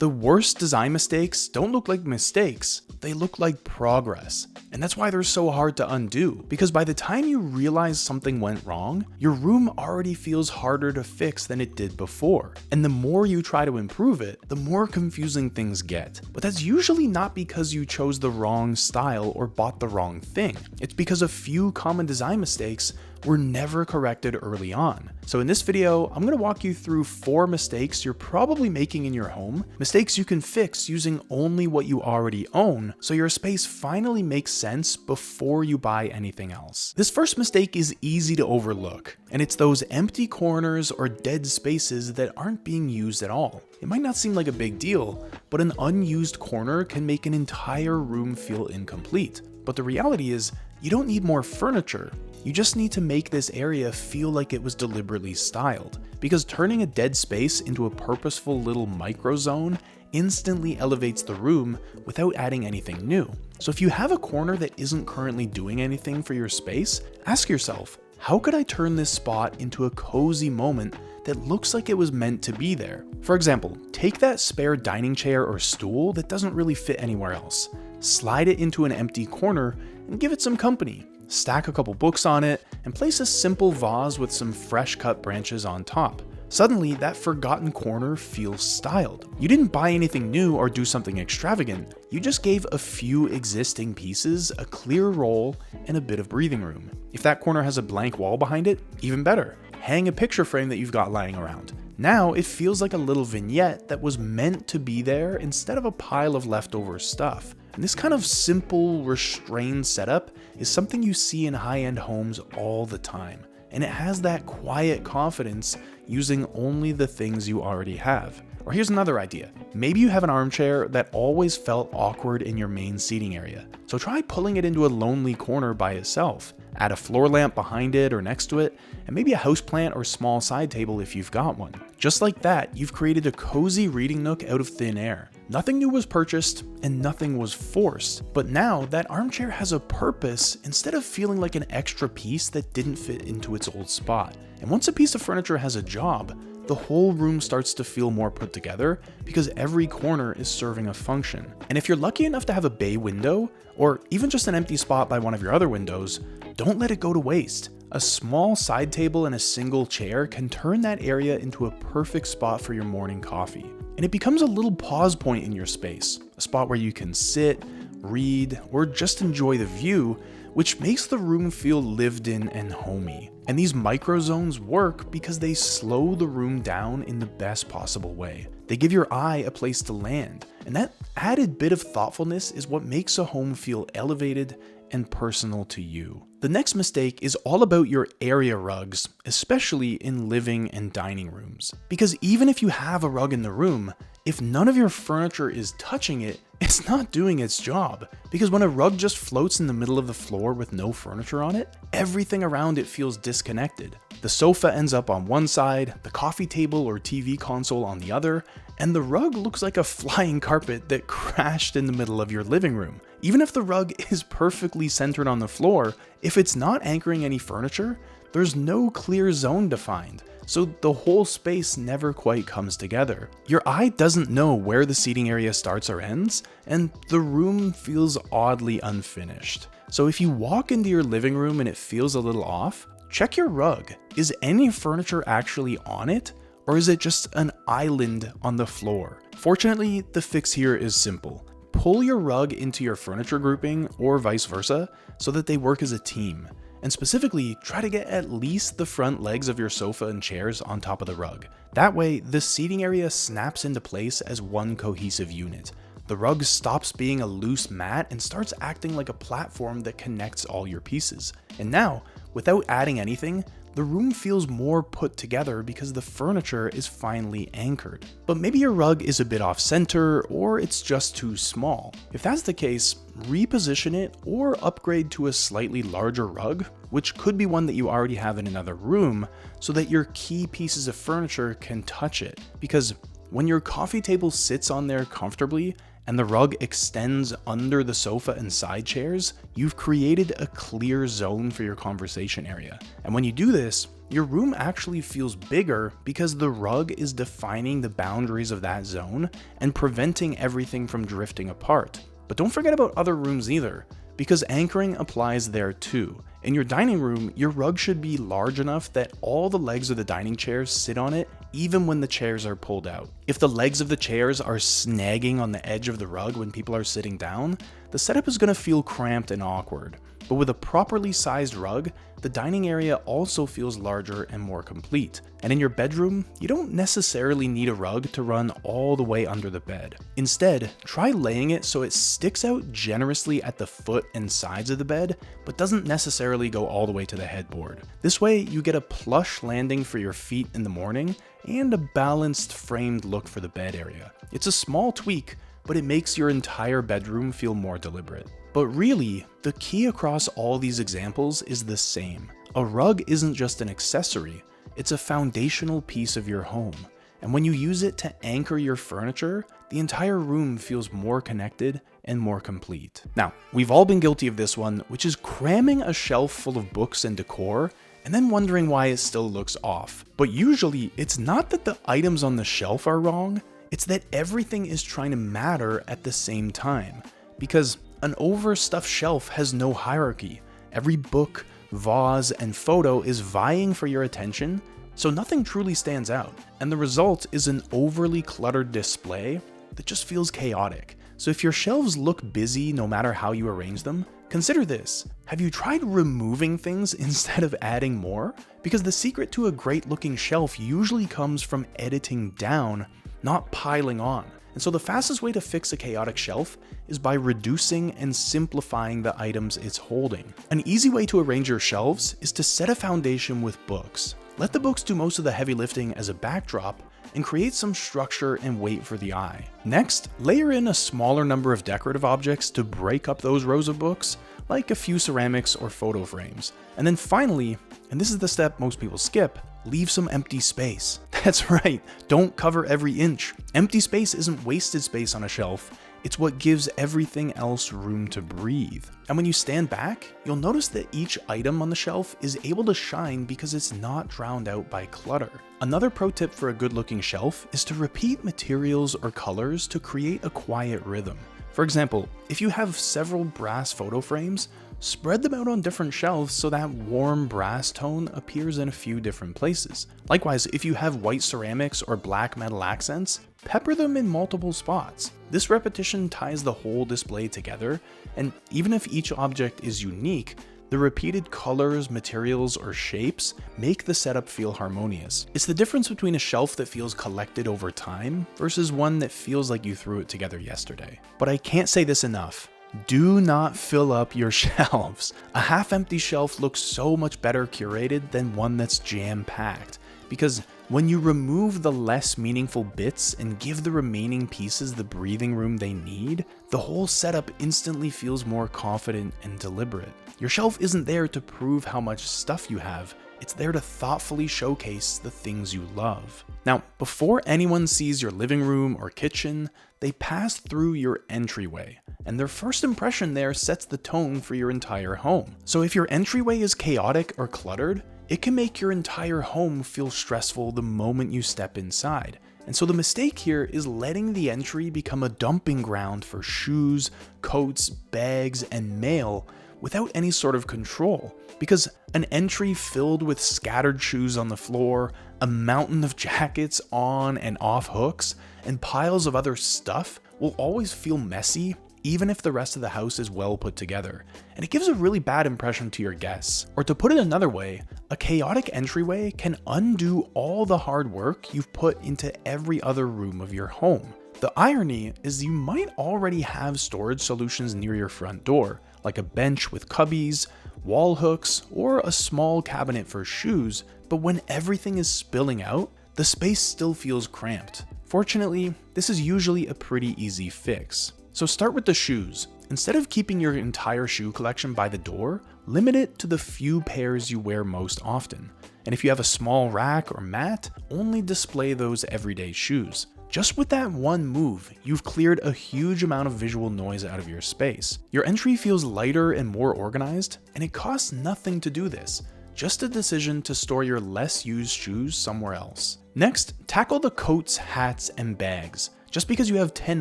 The worst design mistakes don't look like mistakes, they look like progress. And that's why they're so hard to undo, because by the time you realize something went wrong, your room already feels harder to fix than it did before. And the more you try to improve it, the more confusing things get. But that's usually not because you chose the wrong style or bought the wrong thing. It's because a few common design mistakes were never corrected early on. So in this video, I'm going to walk you through 4 mistakes you're probably making in your home, mistakes you can fix using only what you already own, so your space finally makes sense before you buy anything else. This first mistake is easy to overlook, and it's those empty corners or dead spaces that aren't being used at all. It might not seem like a big deal, but an unused corner can make an entire room feel incomplete. But the reality is, you don't need more furniture. You just need to make this area feel like it was deliberately styled, because turning a dead space into a purposeful little micro zone instantly elevates the room without adding anything new. So if you have a corner that isn't currently doing anything for your space, ask yourself, how could I turn this spot into a cozy moment that looks like it was meant to be there? For example, take that spare dining chair or stool that doesn't really fit anywhere else, slide it into an empty corner and give it some company. Stack a couple books on it, and place a simple vase with some fresh cut branches on top. Suddenly, that forgotten corner feels styled. You didn't buy anything new or do something extravagant, you just gave a few existing pieces a clear role and a bit of breathing room. If that corner has a blank wall behind it, even better. Hang a picture frame that you've got lying around. Now it feels like a little vignette that was meant to be there instead of a pile of leftover stuff. And this kind of simple, restrained setup is something you see in high-end homes all the time. And it has that quiet confidence using only the things you already have. Or here's another idea. Maybe you have an armchair that always felt awkward in your main seating area. So try pulling it into a lonely corner by itself. Add a floor lamp behind it or next to it, and maybe a houseplant or small side table if you've got one. Just like that, you've created a cozy reading nook out of thin air. Nothing new was purchased and nothing was forced, but now that armchair has a purpose instead of feeling like an extra piece that didn't fit into its old spot. And once a piece of furniture has a job, the whole room starts to feel more put together because every corner is serving a function. And if you're lucky enough to have a bay window, or even just an empty spot by one of your other windows, don't let it go to waste. A small side table and a single chair can turn that area into a perfect spot for your morning coffee. And it becomes a little pause point in your space, a spot where you can sit, read, or just enjoy the view, which makes the room feel lived in and homey. And these micro zones work because they slow the room down in the best possible way. They give your eye a place to land, and that added bit of thoughtfulness is what makes a home feel elevated and personal to you. The next mistake is all about your area rugs, especially in living and dining rooms. Because even if you have a rug in the room, if none of your furniture is touching it, it's not doing its job. Because when a rug just floats in the middle of the floor with no furniture on it, everything around it feels disconnected. The sofa ends up on one side, the coffee table or TV console on the other, and the rug looks like a flying carpet that crashed in the middle of your living room. Even if the rug is perfectly centered on the floor, if it's not anchoring any furniture, there's no clear zone defined, so the whole space never quite comes together. Your eye doesn't know where the seating area starts or ends, and the room feels oddly unfinished. So if you walk into your living room and it feels a little off, check your rug. Is any furniture actually on it? Or is it just an island on the floor? Fortunately, the fix here is simple. Pull your rug into your furniture grouping or vice versa so that they work as a team. And specifically, try to get at least the front legs of your sofa and chairs on top of the rug. That way, the seating area snaps into place as one cohesive unit. The rug stops being a loose mat and starts acting like a platform that connects all your pieces. And now, without adding anything, the room feels more put together because the furniture is finally anchored. But maybe your rug is a bit off center or it's just too small. If that's the case, reposition it or upgrade to a slightly larger rug, which could be one that you already have in another room, so that your key pieces of furniture can touch it. Because when your coffee table sits on there comfortably, and the rug extends under the sofa and side chairs, you've created a clear zone for your conversation area. And when you do this, your room actually feels bigger because the rug is defining the boundaries of that zone and preventing everything from drifting apart. But don't forget about other rooms either, because anchoring applies there too. In your dining room, your rug should be large enough that all the legs of the dining chairs sit on it even when the chairs are pulled out. If the legs of the chairs are snagging on the edge of the rug when people are sitting down, the setup is going to feel cramped and awkward. But with a properly sized rug, the dining area also feels larger and more complete. And in your bedroom, you don't necessarily need a rug to run all the way under the bed. Instead, try laying it so it sticks out generously at the foot and sides of the bed, but doesn't necessarily go all the way to the headboard. This way, you get a plush landing for your feet in the morning and a balanced framed look for the bed area. It's a small tweak, but it makes your entire bedroom feel more deliberate. But really, the key across all these examples is the same. A rug isn't just an accessory, it's a foundational piece of your home. And when you use it to anchor your furniture, the entire room feels more connected and more complete. Now, we've all been guilty of this one, which is cramming a shelf full of books and decor, and then wondering why it still looks off. But usually, it's not that the items on the shelf are wrong, it's that everything is trying to matter at the same time. Because an overstuffed shelf has no hierarchy. Every book, vase, and photo is vying for your attention, so nothing truly stands out. And the result is an overly cluttered display that just feels chaotic. So if your shelves look busy no matter how you arrange them, consider this. Have you tried removing things instead of adding more? Because the secret to a great looking shelf usually comes from editing down, not piling on. And so the fastest way to fix a chaotic shelf is by reducing and simplifying the items it's holding. An easy way to arrange your shelves is to set a foundation with books. Let the books do most of the heavy lifting as a backdrop and create some structure and weight for the eye. Next, layer in a smaller number of decorative objects to break up those rows of books, like a few ceramics or photo frames. And then finally, and this is the step most people skip, leave some empty space. That's right, don't cover every inch. Empty space isn't wasted space on a shelf, it's what gives everything else room to breathe. And when you stand back, you'll notice that each item on the shelf is able to shine because it's not drowned out by clutter. Another pro tip for a good looking shelf is to repeat materials or colors to create a quiet rhythm. For example, if you have several brass photo frames, spread them out on different shelves so that warm brass tone appears in a few different places. Likewise, if you have white ceramics or black metal accents, pepper them in multiple spots. This repetition ties the whole display together, and even if each object is unique, the repeated colors, materials, or shapes make the setup feel harmonious. It's the difference between a shelf that feels collected over time versus one that feels like you threw it together yesterday. But I can't say this enough. Do not fill up your shelves. A half-empty shelf looks so much better curated than one that's jam-packed, because when you remove the less meaningful bits and give the remaining pieces the breathing room they need, the whole setup instantly feels more confident and deliberate. Your shelf isn't there to prove how much stuff you have, it's there to thoughtfully showcase the things you love. Now, before anyone sees your living room or kitchen, they pass through your entryway, and their first impression there sets the tone for your entire home. So if your entryway is chaotic or cluttered, it can make your entire home feel stressful the moment you step inside. And so the mistake here is letting the entry become a dumping ground for shoes, coats, bags, and mail without any sort of control. Because an entry filled with scattered shoes on the floor, a mountain of jackets on and off hooks, and piles of other stuff will always feel messy, even if the rest of the house is well put together, and it gives a really bad impression to your guests. Or to put it another way, a chaotic entryway can undo all the hard work you've put into every other room of your home. The irony is you might already have storage solutions near your front door, like a bench with cubbies, wall hooks, or a small cabinet for shoes, but when everything is spilling out, the space still feels cramped. Fortunately, this is usually a pretty easy fix. So start with the shoes. Instead of keeping your entire shoe collection by the door, limit it to the few pairs you wear most often. And if you have a small rack or mat, only display those everyday shoes. Just with that one move, you've cleared a huge amount of visual noise out of your space. Your entry feels lighter and more organized, and it costs nothing to do this. just a decision to store your less used shoes somewhere else. Next, tackle the coats, hats, and bags. Just because you have 10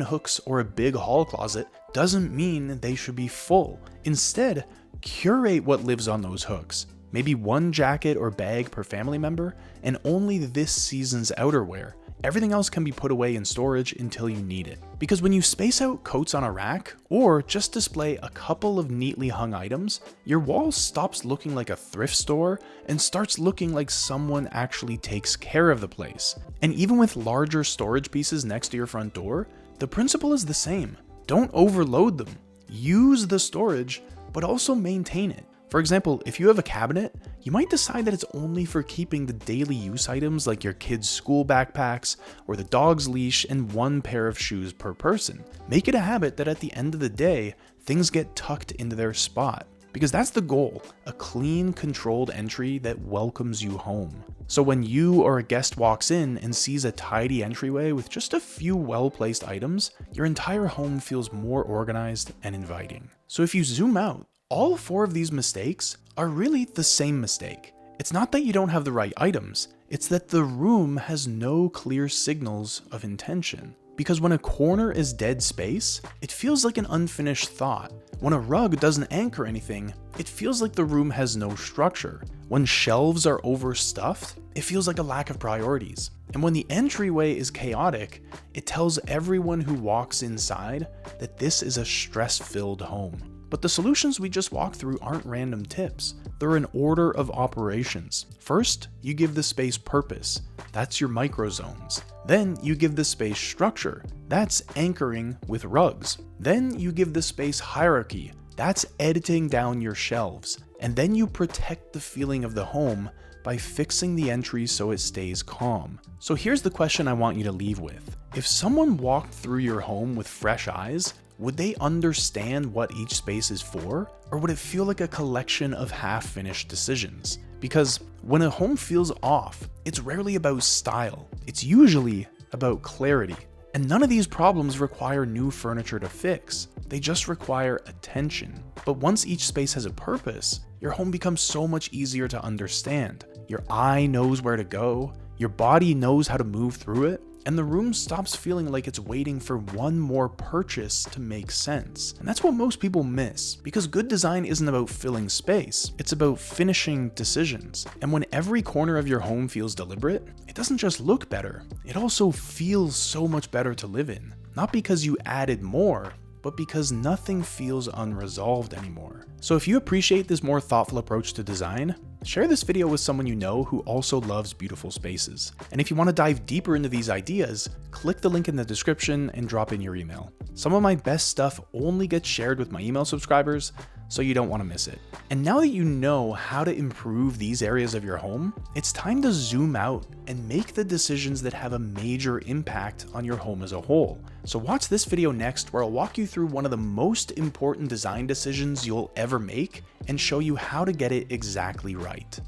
hooks or a big hall closet doesn't mean they should be full. Instead, curate what lives on those hooks. Maybe one jacket or bag per family member, and only this season's outerwear. Everything else can be put away in storage until you need it. Because when you space out coats on a rack, or just display a couple of neatly hung items, your wall stops looking like a thrift store and starts looking like someone actually takes care of the place. And even with larger storage pieces next to your front door, the principle is the same. Don't overload them. Use the storage, but also maintain it. For example, if you have a cabinet, you might decide that it's only for keeping the daily use items like your kids' school backpacks or the dog's leash and one pair of shoes per person. Make it a habit that at the end of the day, things get tucked into their spot. Because that's the goal, a clean, controlled entry that welcomes you home. So when you or a guest walks in and sees a tidy entryway with just a few well-placed items, your entire home feels more organized and inviting. So if you zoom out, all 4 of these mistakes are really the same mistake. It's not that you don't have the right items, it's that the room has no clear signals of intention. Because when a corner is dead space, it feels like an unfinished thought. When a rug doesn't anchor anything, it feels like the room has no structure. When shelves are overstuffed, it feels like a lack of priorities. And when the entryway is chaotic, it tells everyone who walks inside that this is a stress-filled home. But the solutions we just walked through aren't random tips. They're an order of operations. First, you give the space purpose. That's your microzones. Then you give the space structure. That's anchoring with rugs. Then you give the space hierarchy. That's editing down your shelves. And then you protect the feeling of the home by fixing the entry so it stays calm. So here's the question I want you to leave with. If someone walked through your home with fresh eyes, would they understand what each space is for? Or would it feel like a collection of half-finished decisions? Because when a home feels off, it's rarely about style. It's usually about clarity. And none of these problems require new furniture to fix. They just require attention. But once each space has a purpose, your home becomes so much easier to understand. Your eye knows where to go, your body knows how to move through it, and the room stops feeling like it's waiting for one more purchase to make sense. And that's what most people miss, because good design isn't about filling space, it's about finishing decisions. And when every corner of your home feels deliberate, it doesn't just look better, it also feels so much better to live in. Not because you added more, but because nothing feels unresolved anymore. So if you appreciate this more thoughtful approach to design, share this video with someone you know who also loves beautiful spaces. And if you want to dive deeper into these ideas, click the link in the description and drop in your email. Some of my best stuff only gets shared with my email subscribers, so you don't want to miss it. And now that you know how to improve these areas of your home, it's time to zoom out and make the decisions that have a major impact on your home as a whole. So watch this video next, where I'll walk you through one of the most important design decisions you'll ever make and show you how to get it exactly right.